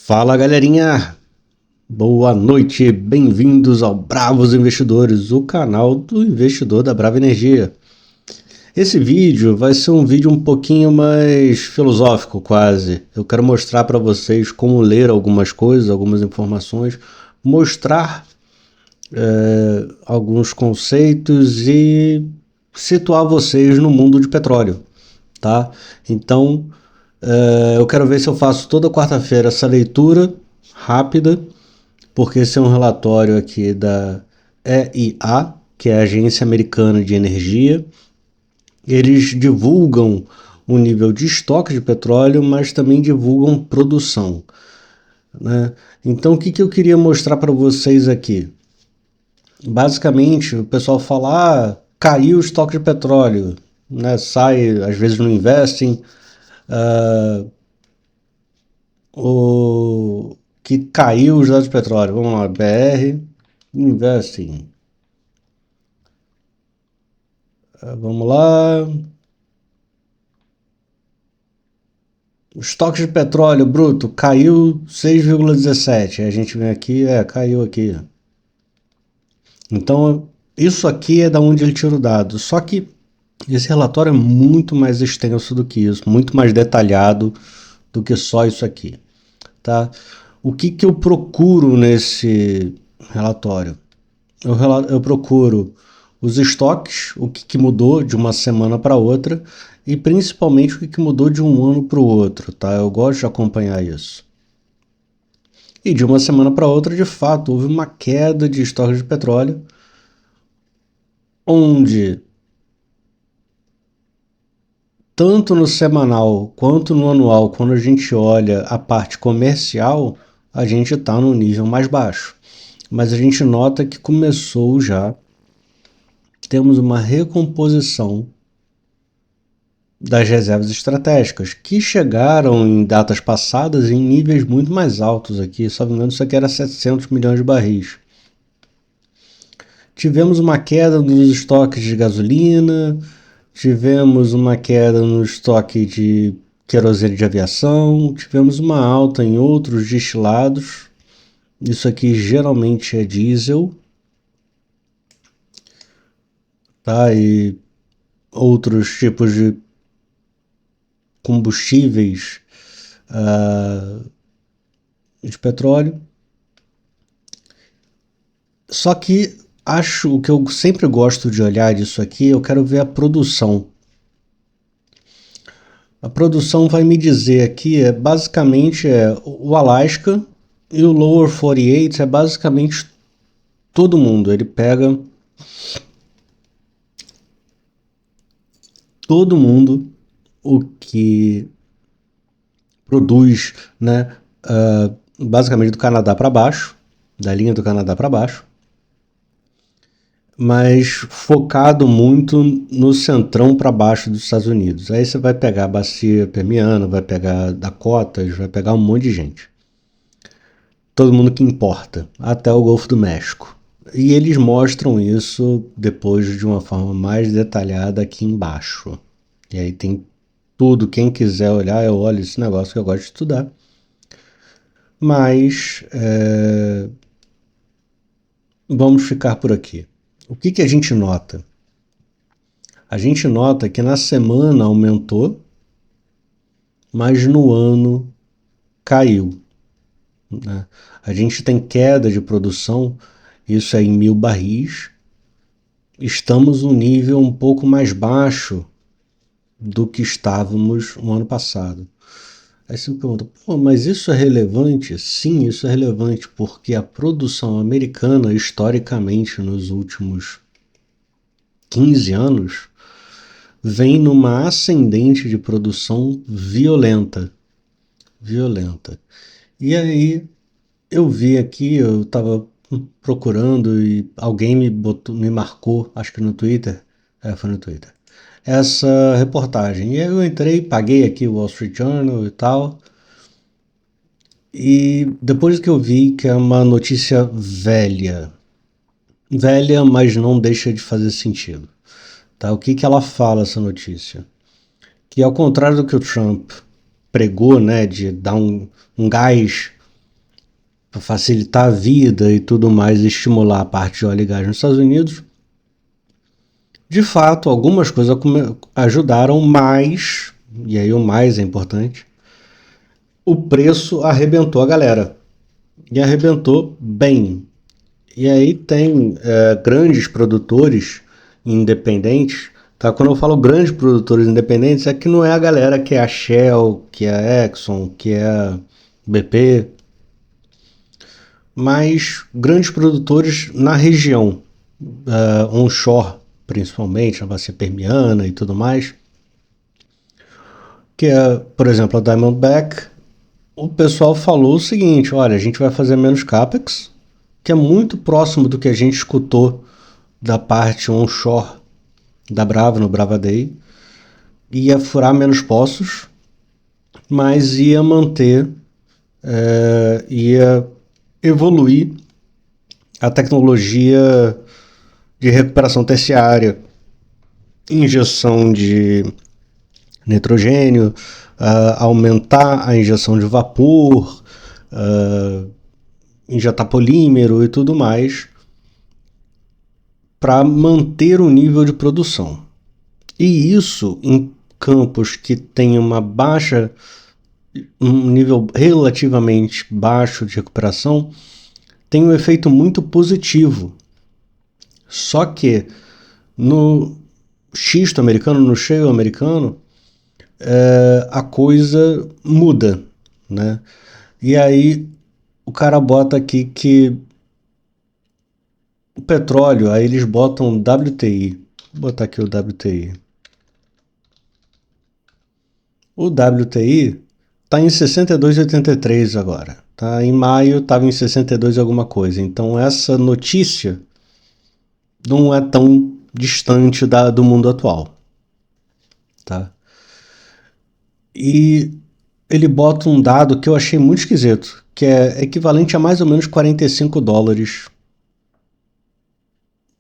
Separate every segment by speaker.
Speaker 1: Fala galerinha, boa noite, bem-vindos ao Bravos Investidores, o canal do investidor da Brava Energia. Esse vídeo vai ser um vídeo um pouquinho mais filosófico quase. Eu quero mostrar para vocês como ler algumas coisas, algumas informações, mostrar alguns conceitos e situar vocês no mundo de petróleo, tá? Então, eu quero ver se eu faço toda quarta-feira essa leitura rápida, porque esse é um relatório aqui da EIA, que é a Agência Americana de Energia. Eles divulgam o nível de estoque de petróleo, mas também divulgam produção, né? Então, o que eu queria mostrar para vocês aqui? Basicamente, o pessoal fala, caiu o estoque de petróleo, né? Sai, às vezes não investem, o que caiu os dados de petróleo. Vamos lá, BR, investem. Vamos lá. O estoque de petróleo bruto caiu 6,17. A gente vem aqui, caiu aqui. Então, isso aqui é da onde ele tira o dado. Só que esse relatório é muito mais extenso do que isso, muito mais detalhado do que só isso aqui, tá? O que eu procuro nesse relatório? Eu procuro os estoques, o que mudou de uma semana para outra e principalmente o que mudou de um ano para o outro, tá? Eu gosto de acompanhar isso. E de uma semana para outra, de fato, houve uma queda de estoques de petróleo, onde tanto no semanal quanto no anual, quando a gente olha a parte comercial, a gente está no nível mais baixo. Mas a gente nota que começou já, temos uma recomposição das reservas estratégicas, que chegaram em datas passadas em níveis muito mais altos aqui, só me engano isso aqui era 700 milhões de barris. Tivemos uma queda nos estoques de gasolina, tivemos uma queda no estoque de querosene de aviação, tivemos uma alta em outros destilados, isso aqui geralmente é diesel, tá? E outros tipos de combustíveis de petróleo. Só que acho que eu sempre gosto de olhar disso aqui, eu quero ver a produção. A produção vai me dizer aqui, basicamente o Alasca e o Lower 48 é basicamente todo mundo. Ele pega todo mundo o que produz, né, basicamente do Canadá para baixo, da linha do Canadá para baixo, mas focado muito no centrão para baixo dos Estados Unidos. Aí você vai pegar a bacia permiana, vai pegar Dakotas, vai pegar um monte de gente. Todo mundo que importa, até o Golfo do México. E eles mostram isso depois de uma forma mais detalhada aqui embaixo. E aí tem tudo, quem quiser olhar, eu olho esse negócio que eu gosto de estudar. Mas vamos ficar por aqui. O que a gente nota? A gente nota que na semana aumentou, mas no ano caiu, né? A gente tem queda de produção, isso é em 1.000 barris. Estamos num nível um pouco mais baixo do que estávamos no ano passado. Aí você me pergunta, mas isso é relevante? Sim, isso é relevante, porque a produção americana, historicamente, nos últimos 15 anos, vem numa ascendente de produção violenta. E aí eu vi aqui, eu estava procurando e alguém me marcou, acho que no Twitter, foi no Twitter, essa reportagem. E aí eu entrei, paguei aqui o Wall Street Journal e tal, e depois que eu vi que é uma notícia velha, mas não deixa de fazer sentido, tá? O que ela fala, essa notícia? Que ao contrário do que o Trump pregou, né, de dar um gás facilitar a vida e tudo mais, estimular a parte de óleo e gás nos Estados Unidos. De fato, algumas coisas ajudaram, mas, e aí o mais é importante, o preço arrebentou a galera. E arrebentou bem. E aí tem grandes produtores independentes, tá? Quando eu falo grandes produtores independentes, é que não é a galera que é a Shell, que é a Exxon, que é a BP, mas grandes produtores na região, onshore principalmente, na bacia permiana e tudo mais, que é, por exemplo, a Diamondback. O pessoal falou o seguinte: olha, a gente vai fazer menos capex, que é muito próximo do que a gente escutou da parte onshore da Brava, no Brava Day. Ia furar menos poços, mas ia manter, ia evoluir a tecnologia de recuperação terciária, injeção de nitrogênio, aumentar a injeção de vapor, injetar polímero e tudo mais, para manter o nível de produção. E isso em campos que têm um nível relativamente baixo de recuperação, tem um efeito muito positivo. Só que no xisto americano, no shale americano, a coisa muda, né? E aí o cara bota aqui que o petróleo, aí eles botam WTI. Vou botar aqui o WTI. O WTI está em 62,83 agora. Tá? Em maio estava em 62 alguma coisa. Então essa notícia não é tão distante do mundo atual. Tá? E ele bota um dado que eu achei muito esquisito, que é equivalente a mais ou menos 45 dólares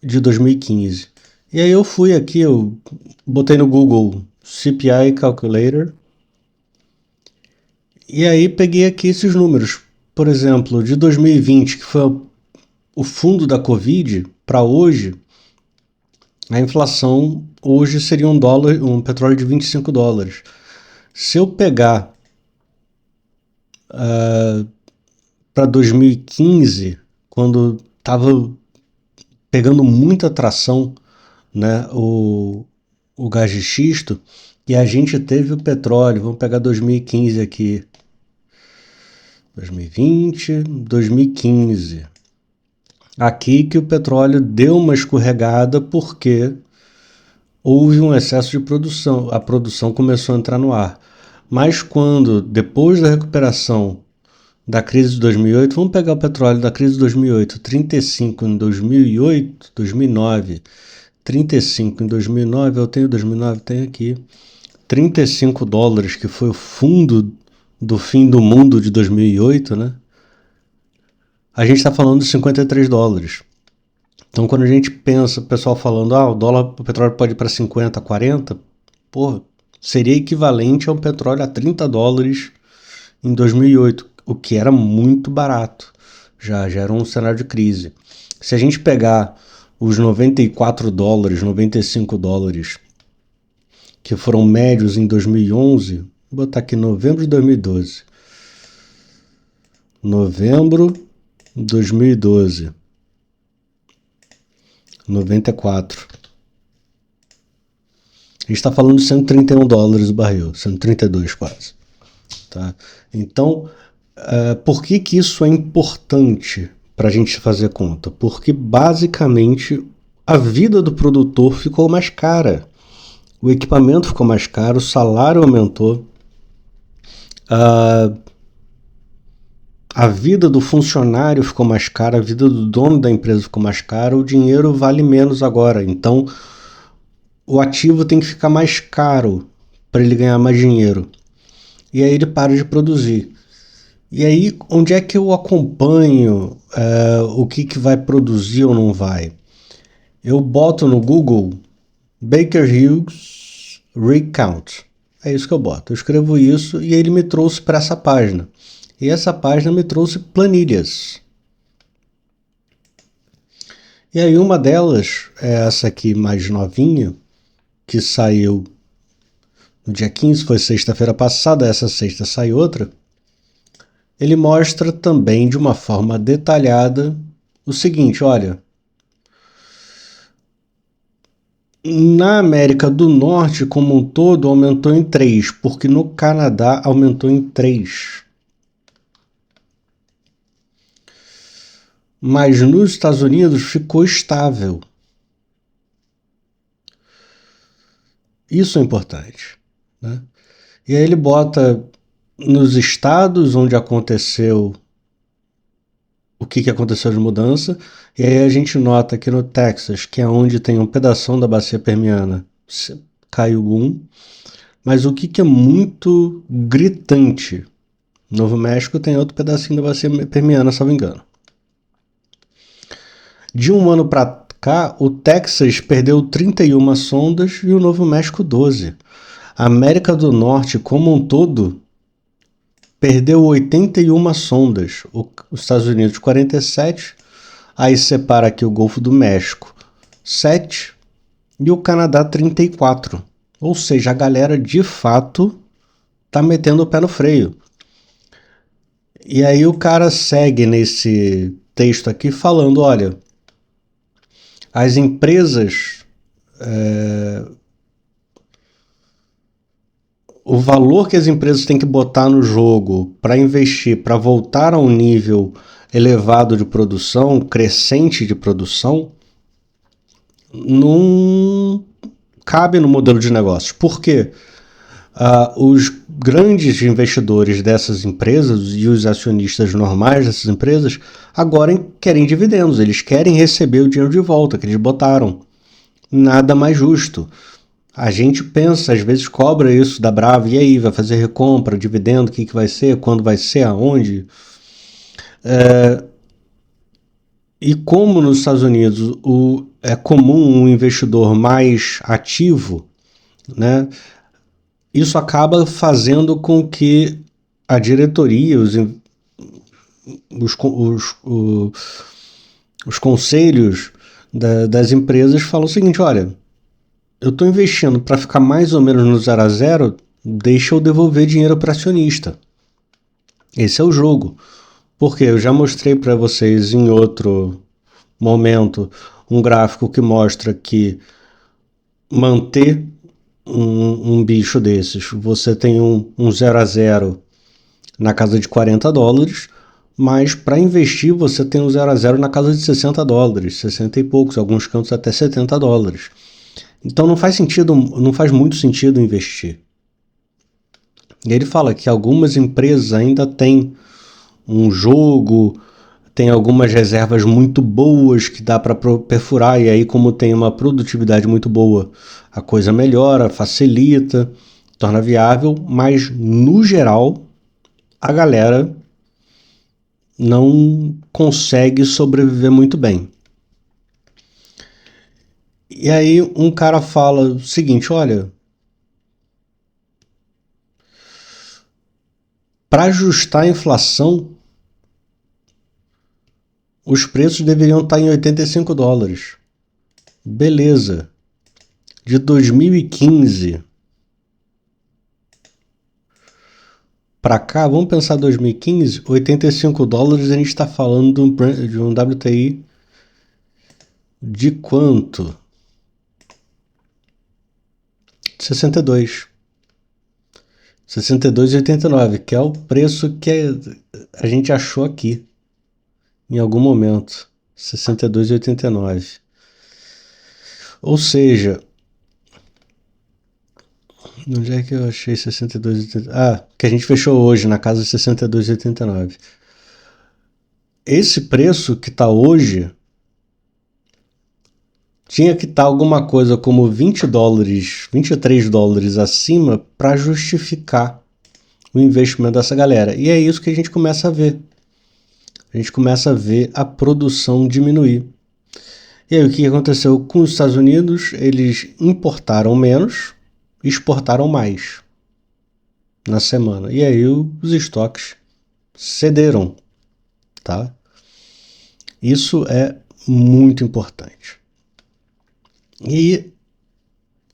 Speaker 1: de 2015. E aí eu fui aqui, eu botei no Google CPI Calculator, e aí peguei aqui esses números. Por exemplo, de 2020, que foi o fundo da Covid, para hoje, a inflação hoje seria um petróleo de 25 dólares. Se eu pegar para 2015, quando estava pegando muita tração, né, o gás de xisto, e a gente teve o petróleo, vamos pegar 2015 aqui, 2020, 2015. Aqui que o petróleo deu uma escorregada porque houve um excesso de produção, a produção começou a entrar no ar. Mas quando, depois da recuperação da crise de 2008, vamos pegar o petróleo da crise de 2008, 35 em 2008, 2009, 35 em 2009, eu tenho 2009, tenho aqui, 35 dólares, que foi o fundo do fim do mundo de 2008, né? A gente está falando de 53 dólares. Então, quando a gente pensa, o pessoal falando, o petróleo pode ir para 50, 40, porra, seria equivalente a um petróleo a 30 dólares em 2008, o que era muito barato, já era um cenário de crise. Se a gente pegar os 94 dólares, 95 dólares, que foram médios em 2011, vou botar aqui novembro de 2012. Novembro de 2012. 94. A gente está falando de 131 dólares o barril, 132 quase. Tá? Então, por que isso é importante para a gente fazer conta? Porque basicamente a vida do produtor ficou mais cara, o equipamento ficou mais caro, o salário aumentou, a vida do funcionário ficou mais cara, a vida do dono da empresa ficou mais cara, o dinheiro vale menos agora. Então, o ativo tem que ficar mais caro para ele ganhar mais dinheiro. E aí ele para de produzir. E aí, onde é que eu acompanho o que vai produzir ou não vai? Eu boto no Google Baker Hughes Rig Count. É isso que eu boto. Eu escrevo isso e ele me trouxe para essa página. e essa página me trouxe planilhas. E aí uma delas é essa aqui mais novinha, que saiu no dia 15, foi sexta-feira passada, essa sexta sai outra. Ele mostra também de uma forma detalhada o seguinte, olha, na América do Norte como um todo aumentou em 3, porque no Canadá aumentou em 3. Mas nos Estados Unidos ficou estável. Isso é importante, né? E aí ele bota nos estados onde aconteceu o que aconteceu de mudança, e aí a gente nota que no Texas, que é onde tem um pedação da bacia permiana, caiu 1, mas o que é muito gritante, Novo México tem outro pedacinho da bacia permiana, se não me engano. De um ano para cá, o Texas perdeu 31 sondas e o Novo México 12. A América do Norte como um todo perdeu 81 sondas, os Estados Unidos 47, aí separa aqui o Golfo do México 7 e o Canadá 34. Ou seja, a galera de fato tá metendo o pé no freio. E aí o cara segue nesse texto aqui falando, olha, as empresas, o valor que as empresas têm que botar no jogo para investir, para voltar a um nível elevado de produção, crescente de produção, não cabe no modelo de negócios. Por quê? Os grandes investidores dessas empresas e os acionistas normais dessas empresas agora querem dividendos, eles querem receber o dinheiro de volta que eles botaram. Nada mais justo. A gente pensa, às vezes cobra isso da Brava, e aí, vai fazer recompra, dividendo, o que vai ser, quando vai ser, aonde? E como nos Estados Unidos é comum um investidor mais ativo, né? Isso acaba fazendo com que a diretoria, os conselhos das empresas falam o seguinte, olha, eu estou investindo para ficar mais ou menos no 0 a 0, deixa eu devolver dinheiro para acionista. Esse é o jogo. Porque eu já mostrei para vocês em outro momento um gráfico que mostra que manter um bicho desses, você tem um 0 a 0 na casa de $40, mas para investir você tem um 0 a 0 na casa de $60, 60 e poucos, alguns cantos até $70. Então não faz sentido, não faz muito sentido investir. E ele fala que algumas empresas ainda têm um jogo, tem algumas reservas muito boas que dá para perfurar, e aí como tem uma produtividade muito boa, a coisa melhora, facilita, torna viável, mas no geral a galera não consegue sobreviver muito bem. E aí um cara fala o seguinte, olha, para ajustar a inflação, os preços deveriam estar em $85. Beleza. De 2015 para cá, vamos pensar 2015, $85 a gente está falando de um WTI de quanto? 62. 62,89, que é o preço que a gente achou aqui em algum momento. 62,89. Ou seja, onde é que eu achei 62,89? Que a gente fechou hoje na casa de 62,89. Esse preço que está hoje tinha que estar alguma coisa como $20, $23 acima para justificar o investimento dessa galera. E é isso que a gente começa a ver. A gente começa a ver a produção diminuir. E aí o que aconteceu com os Estados Unidos? Eles importaram menos, exportaram mais na semana. E aí os estoques cederam, tá? Isso é muito importante. E,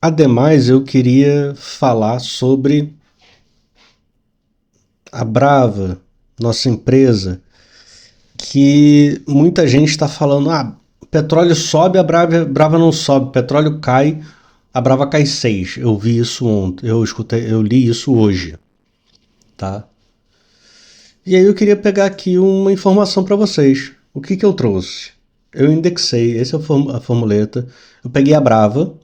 Speaker 1: ademais, eu queria falar sobre a Brava, nossa empresa, que muita gente está falando, o petróleo sobe, a Brava não sobe, o petróleo cai, a Brava cai 6. Eu vi isso ontem, eu li isso hoje, tá? E aí eu queria pegar aqui uma informação para vocês. O que eu trouxe? Eu indexei, essa é a formuleta, eu peguei a Brava,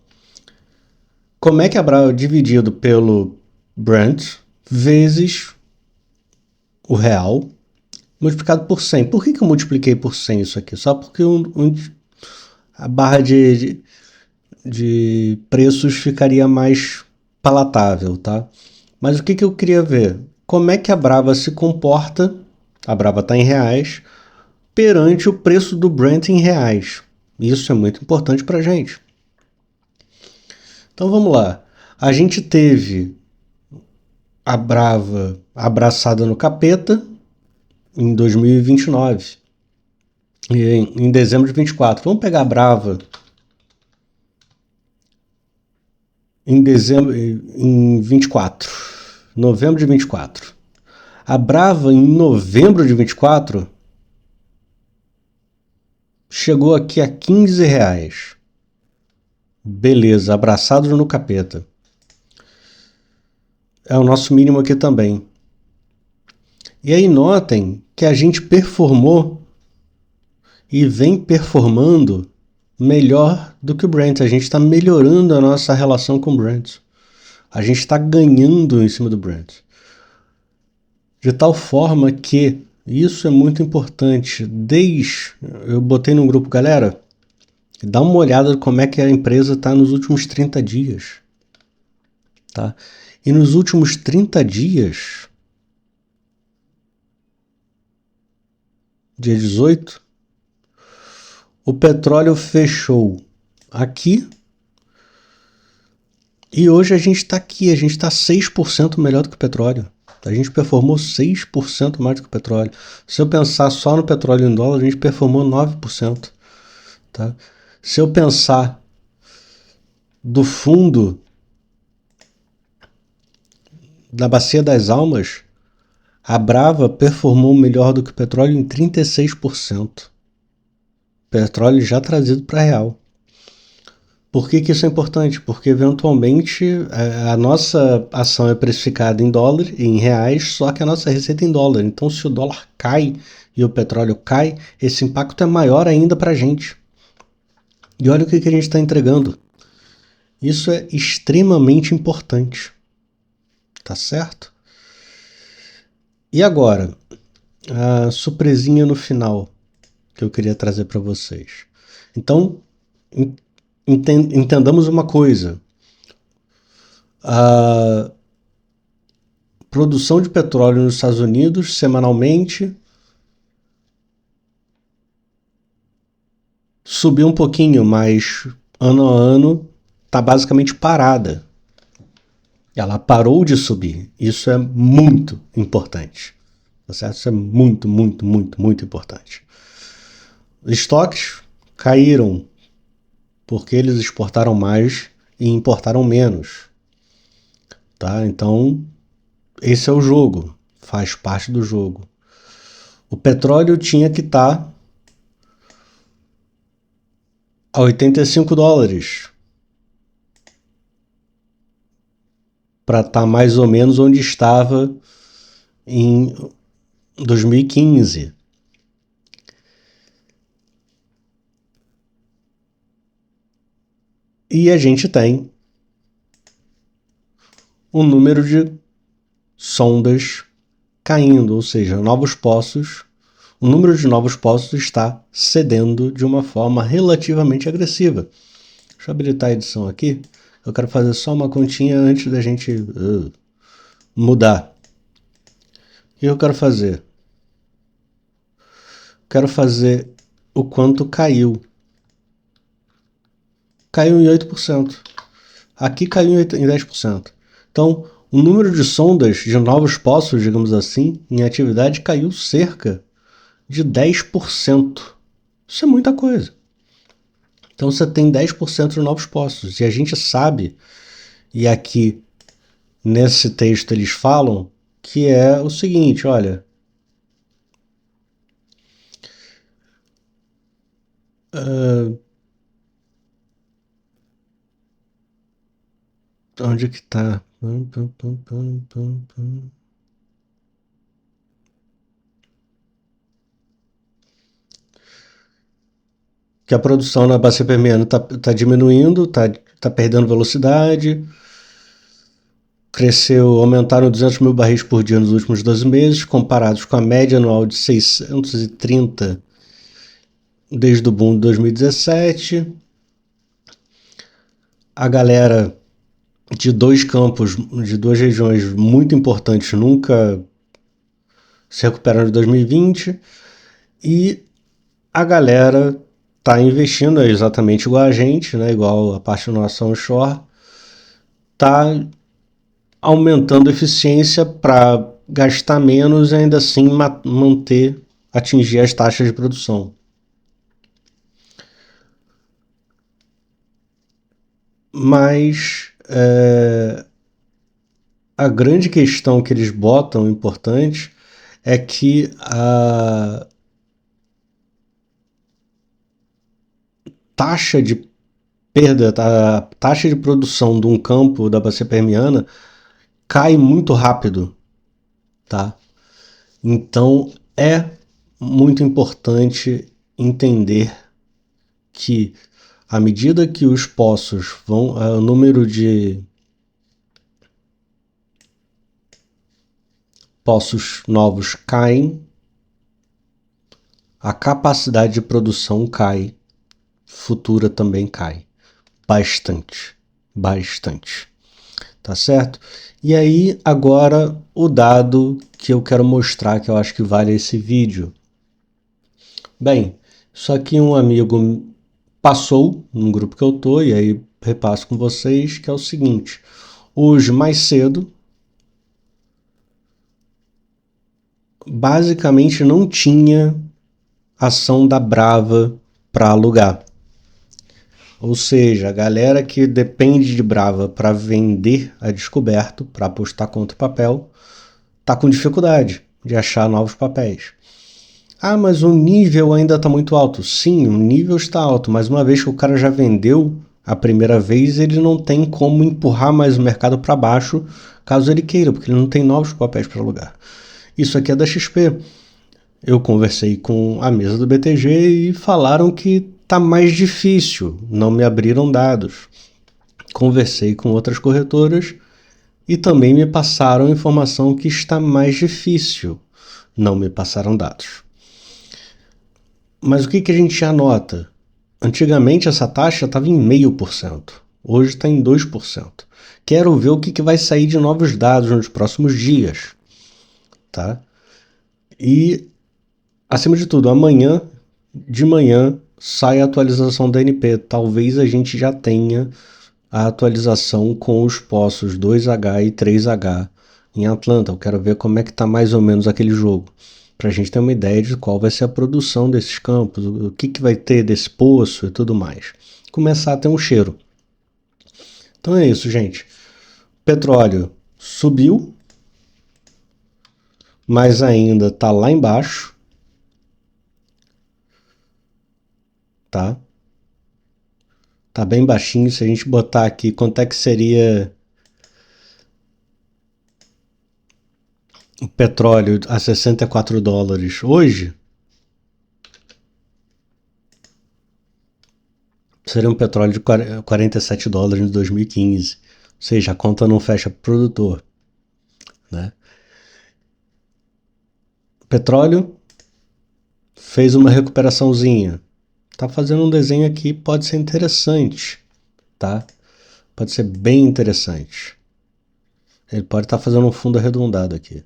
Speaker 1: como é que a Brava é dividido pelo Brent vezes o real, multiplicado por 100. Por que eu multipliquei por 100 isso aqui? Só porque a barra de preços ficaria mais palatável, tá? Mas o que eu queria ver? Como é que a Brava se comporta, a Brava está em reais, perante o preço do Brent em reais. Isso é muito importante para a gente. Então vamos lá. A gente teve a Brava abraçada no capeta em 2029. Em dezembro de 24. Vamos pegar a Brava em dezembro, em 24. Novembro de 24. A Brava em novembro de 24 chegou aqui a R$ 15. Beleza, abraçados no capeta. É o nosso mínimo aqui também. E aí notem que a gente performou e vem performando melhor do que o Brent. A gente está melhorando a nossa relação com o Brent. A gente está ganhando em cima do Brent. De tal forma que isso é muito importante. Eu botei no grupo, galera, dá uma olhada como é que a empresa está nos últimos 30 dias. Tá? E nos últimos 30 dias, dia 18, o petróleo fechou aqui e hoje a gente está aqui, a gente está 6% melhor do que o petróleo. A gente performou 6% mais do que o petróleo. Se eu pensar só no petróleo em dólar, a gente performou 9%. Tá? Se eu pensar do fundo da Bacia das Almas, a Brava performou melhor do que o petróleo em 36%. Petróleo já trazido para real. Por que isso é importante? Porque eventualmente a nossa ação é precificada em dólar, em reais, só que a nossa receita é em dólar. Então, se o dólar cai e o petróleo cai, esse impacto é maior ainda para a gente. E olha o que a gente está entregando. Isso é extremamente importante. Tá certo? E agora, a surpresinha no final que eu queria trazer para vocês. Então, entendamos uma coisa. A produção de petróleo nos Estados Unidos, semanalmente, subiu um pouquinho, mas ano a ano está basicamente parada. Ela parou de subir. Isso é muito importante. Tá certo? Isso é muito, muito, muito, muito importante. Os estoques caíram porque eles exportaram mais e importaram menos. Tá? Então, esse é o jogo. Faz parte do jogo. O petróleo tinha que estar a $85 para estar mais ou menos onde estava em 2015. E a gente tem um número de sondas caindo, ou seja, novos poços. O número de novos poços está cedendo de uma forma relativamente agressiva. Deixa eu habilitar a edição aqui. Eu quero fazer só uma continha antes da gente mudar. O que eu quero fazer? Quero fazer o quanto caiu. Caiu em 8%. Aqui caiu em 10%. Então, O número de sondas de novos poços, digamos assim, em atividade caiu cerca de 10%. Isso é muita coisa. Então você tem 10% de novos poços. E a gente sabe, e aqui nesse texto eles falam, que é o seguinte, olha... onde que tá? Que a produção na bacia permiana tá diminuindo, tá perdendo velocidade, aumentaram 200 mil barris por dia nos últimos 12 meses, comparados com a média anual de 630 desde o boom de 2017. A galera de dois campos, de duas regiões muito importantes, nunca se recuperaram de 2020, e a galera está investindo exatamente igual a gente, né, igual a parte da nossa onshore, está aumentando a eficiência para gastar menos e ainda assim atingir as taxas de produção. Mas a grande questão que eles botam importante é que a taxa de perda, a taxa de produção de um campo da bacia permiana cai muito rápido, tá? Então é muito importante entender que à medida que os poços o número de poços novos caem, a capacidade de produção cai, futura também cai. Bastante. Tá certo? E aí, agora, o dado que eu quero mostrar, que eu acho que vale esse vídeo. Bem, isso aqui um amigo passou num grupo que eu tô, e aí repasso com vocês, que é o seguinte. Hoje, mais cedo, basicamente não tinha ação da Brava para alugar. Ou seja, a galera que depende de Brava para vender a descoberto, para apostar contra o papel, está com dificuldade de achar novos papéis. Ah, mas o nível ainda está muito alto. Sim, o nível está alto, mas uma vez que o cara já vendeu a primeira vez, ele não tem como empurrar mais o mercado para baixo, caso ele queira, porque ele não tem novos papéis para alugar. Isso aqui é da XP. Eu conversei com a mesa do BTG e falaram que está mais difícil, não me abriram dados. Conversei com outras corretoras e também me passaram informação que está mais difícil, não me passaram dados. Mas o que a gente já nota? Antigamente essa taxa estava em 0,5%, hoje está em 2%. Quero ver o que vai sair de novos dados nos próximos dias. Tá? E, acima de tudo, de manhã, sai a atualização da ANP. Talvez a gente já tenha a atualização com os poços 2H e 3H em Atlanta. Eu quero ver como é que está mais ou menos aquele jogo, para a gente ter uma ideia de qual vai ser a produção desses campos, o que vai ter desse poço e tudo mais. Começar a ter um cheiro. Então é isso, gente. Petróleo subiu, mas ainda está lá embaixo. Tá? Tá bem baixinho. Se a gente botar aqui quanto é que seria o petróleo a 64 dólares hoje, seria um petróleo de 47 dólares em 2015. Ou seja, a conta não fecha para o produtor. Né? Petróleo fez uma recuperaçãozinha. Tá fazendo um desenho aqui, pode ser interessante. Tá? Pode ser bem interessante. Ele pode estar fazendo um fundo arredondado aqui.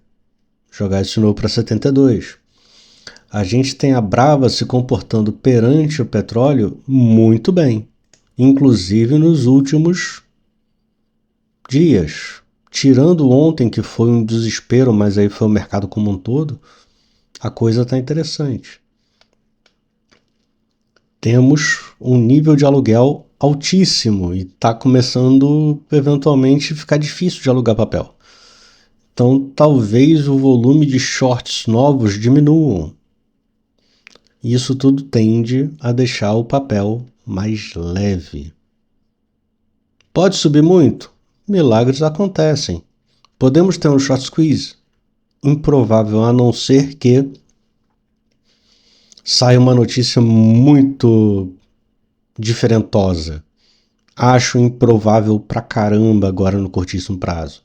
Speaker 1: Jogar isso de novo para 72. A gente tem a Brava se comportando perante o petróleo muito bem, inclusive nos últimos dias, tirando ontem, que foi um desespero, mas aí foi o mercado como um todo, a coisa está interessante. Temos um nível de aluguel altíssimo e está começando, eventualmente, ficar difícil de alugar papel. Então, talvez o volume de shorts novos diminuam. Isso tudo tende a deixar o papel mais leve. Pode subir muito? Milagres acontecem. Podemos ter um short squeeze? Improvável, a não ser que saia uma notícia muito diferentosa. Acho improvável pra caramba agora no curtíssimo prazo.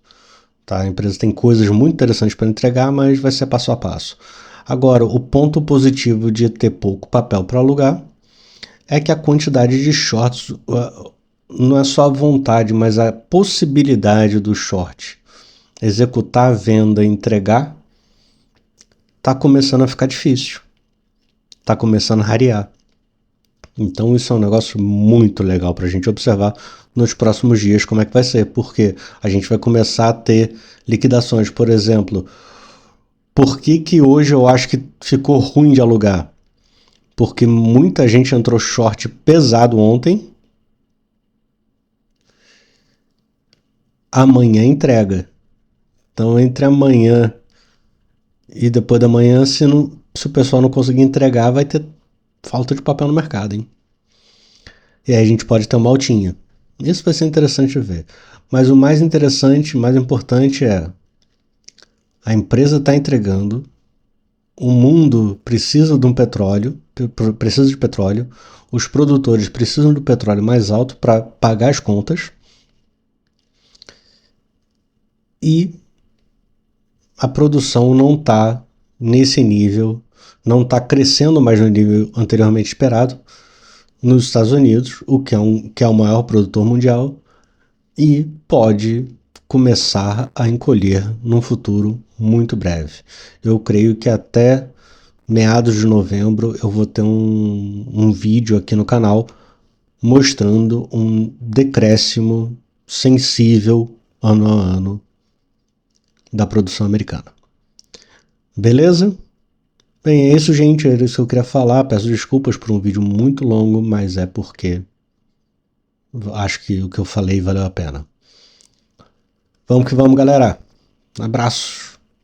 Speaker 1: Tá? A empresa tem coisas muito interessantes para entregar, mas vai ser passo a passo. Agora, o ponto positivo de ter pouco papel para alugar é que a quantidade de shorts não é só a vontade, mas a possibilidade do short executar a venda e entregar está começando a ficar difícil. Está começando a rarear. Então isso é um negócio muito legal para a gente observar nos próximos dias como é que vai ser, porque a gente vai começar a ter liquidações. Por exemplo, por que hoje eu acho que ficou ruim de alugar? Porque muita gente entrou short pesado ontem, amanhã entrega. Então entre amanhã e depois da manhã, se o pessoal não conseguir entregar, vai ter falta de papel no mercado, hein? E aí a gente pode ter uma altinha. Isso vai ser interessante de ver. Mas o mais interessante, mais importante é a empresa está entregando, o mundo precisa de um petróleo, precisa de petróleo, os produtores precisam do petróleo mais alto para pagar as contas e a produção não está nesse nível, não está crescendo mais no nível anteriormente esperado nos Estados Unidos, o que é o maior produtor mundial, e pode começar a encolher num futuro muito breve. Eu creio que até meados de novembro eu vou ter um vídeo aqui no canal mostrando um decréscimo sensível ano a ano da produção americana. Beleza? Bem, é isso, gente. Era isso que eu queria falar. Peço desculpas por um vídeo muito longo, mas é porque acho que o que eu falei valeu a pena. Vamos que vamos, galera. Abraço.